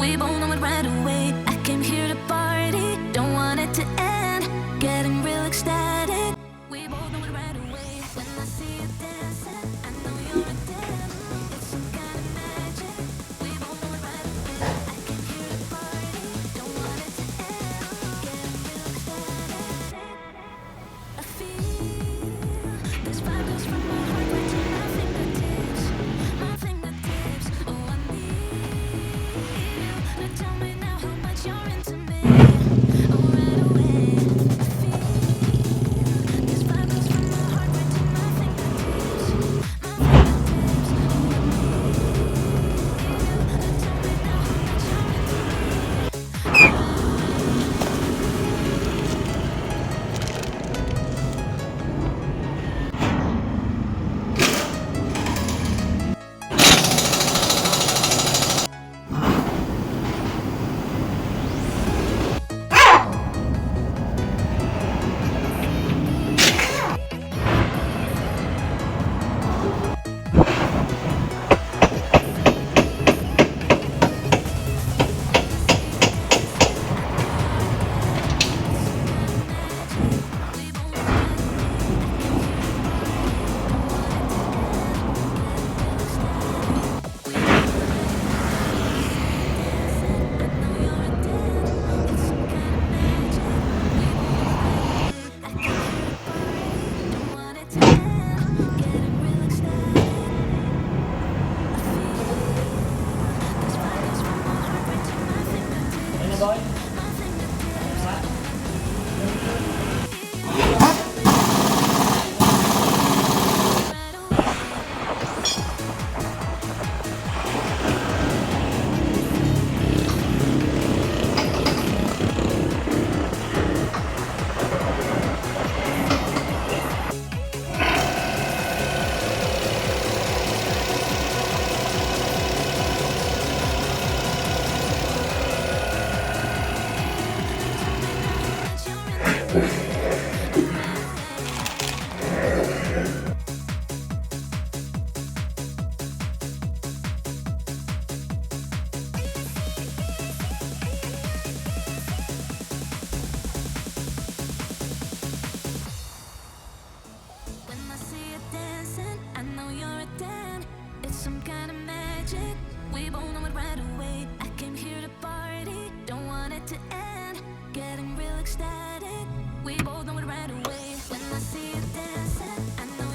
We both know it right away. I came here to party, don't want it to end. Getting real ecstatic. We both know it right away. When I see you dancing, I know you're a damn. It's some kind of magic. We both know it right away. I came here to party, don't want it to end. Getting real ecstatic. I feel this vibe goes from my heart right to my fingertips. My fingertips. Oh, I need you to tell me now how much you're into me. Oh, right away. I feel this vibe goes from my heart right to my fingertips. My fingertips. Oh, I need you to tell me now how much you're into me. When I see you dancing, I know you're a 10. It's some kind of magic. We both know it right away. I came here to party, don't want it to end. Getting real ecstatic. We both know it right away. When I see you dancing, I know